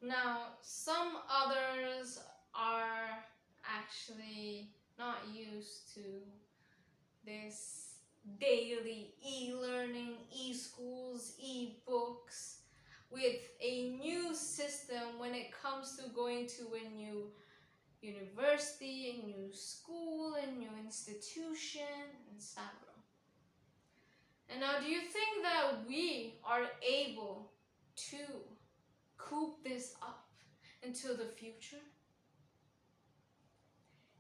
Now, some others are actually not used to this daily e-learning, e-schools, e-books, with a new system when it comes to going to a new university, a new school, a new institution, etc. And now, do you think that we are able to coop this up until the future?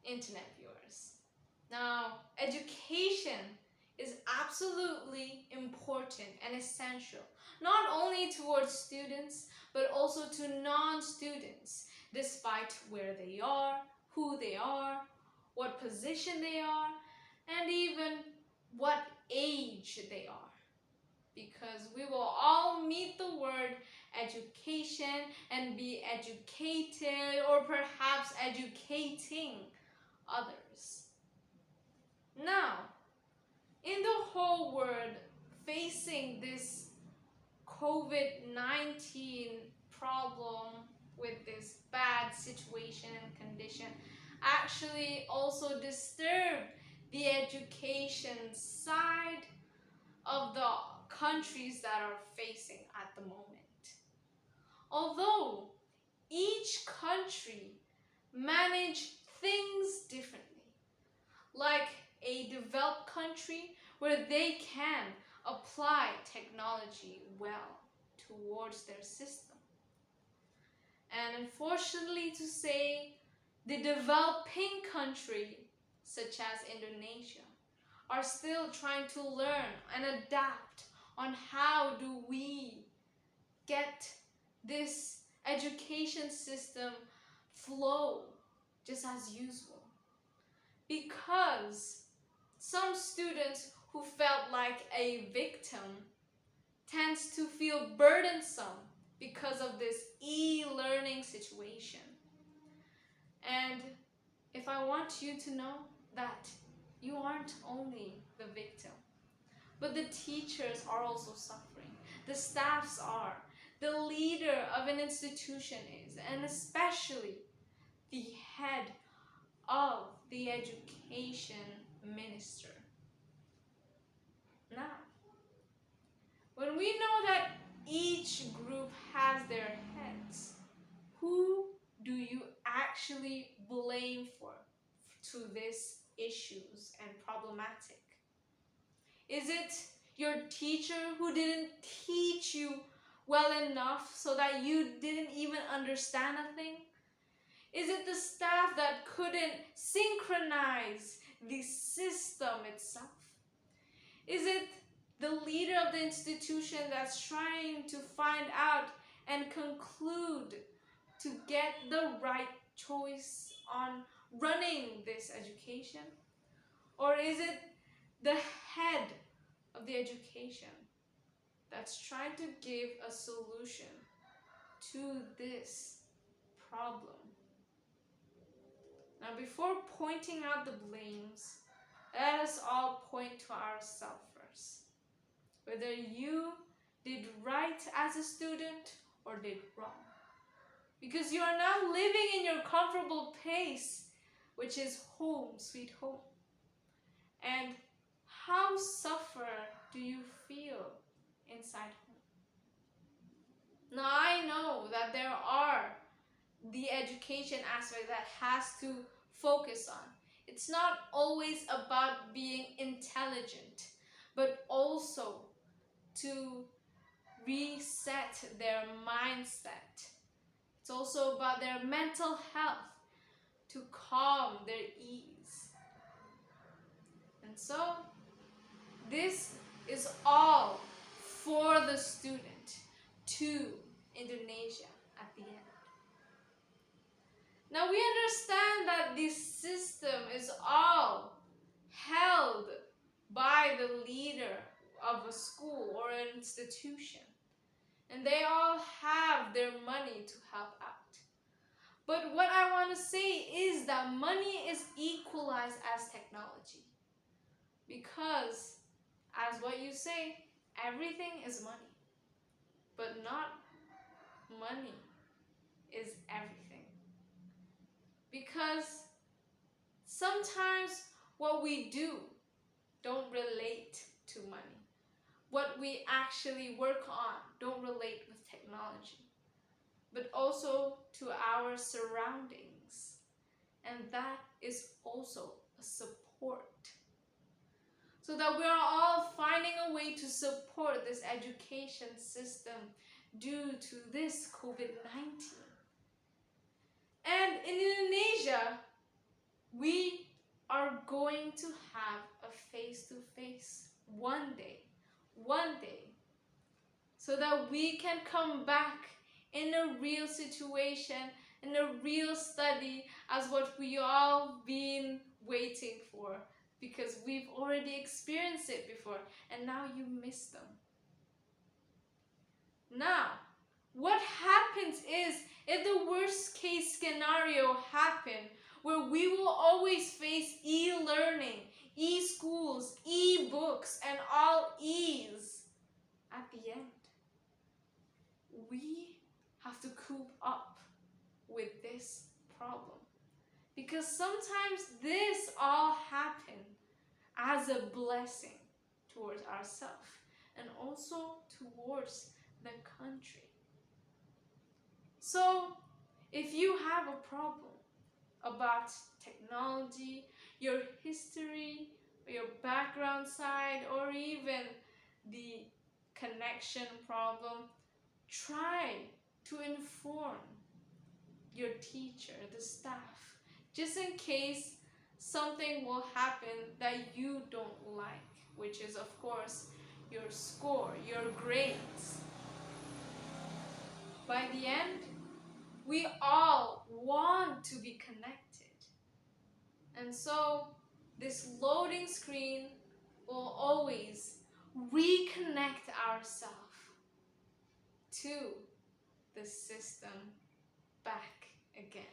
Internet viewers. Now, education is absolutely important and essential, not only towards students, but also to non-students, despite where they are, who they are, what position they are, and even what age they are. Because we will all meet the word education and be educated or perhaps educating others. Now, in the whole world facing this COVID-19 problem with this bad situation and condition actually also disturbed the education side of the countries that are facing at the moment. Although each country manage things differently, like a developed country where they can apply technology well towards their system. And unfortunately to say, the developing country, such as Indonesia, are still trying to learn and adapt on how do we get this education system flow just as usual. Because some students who felt like a victim tends to feel burdensome because of this e-learning situation. And if I want you to know that you aren't only the victim, but the teachers are also suffering, the staffs are, the leader of an institution is, and especially the head of the education minister. Now, when we know that each group has their heads, who do you actually blame for to these issues and problematic? Is it your teacher who didn't teach you well enough so that you didn't even understand a thing? Is it the staff that couldn't synchronize the system itself? Is it the leader of the institution that's trying to find out and conclude to get the right choice on running this education? Or is it the head of the education that's trying to give a solution to this problem? Now, before pointing out the blames, let us all point to ourselves first. Whether you did right as a student or did wrong. Because you are now living in your comfortable place, which is home, sweet home. And how suffer do you feel inside home? Now, I know that there are the education aspect that has to focus on. It's not always about being intelligent, but also to reset their mindset. It's also about their mental health, to calm their ease. And so, this is all for the student to Indonesia at the end. Now we understand that this system is all held by the leader of a school or an institution, and they all have their money to help out. But what I want to say is that money is equalized as technology, because as what you say, everything is money, but not money is everything. Because sometimes what we do don't relate to money. What we actually work on don't relate with technology, but also to our surroundings. And that is also a support. So that we are all finding a way to support this education system due to this COVID-19. And in Indonesia, we are going to have a face-to-face one day, so that we can come back in a real situation, in a real study, as what we all been waiting for, because we've already experienced it before, and now you miss them. Now, what happens is, if the worst case scenario happen, where we will always face e-learning, e-schools, e-books, and all e's, at the end, we have to cope up with this problem. Because sometimes this all happen as a blessing towards ourselves and also towards the country. So if you have a problem about technology, your history, your background side, or even the connection problem, try to inform your teacher, the staff, just in case something will happen that you don't like, which is of course your score, your grades. By the end, we all want to be connected. And so this loading screen will always reconnect ourselves to the system back again.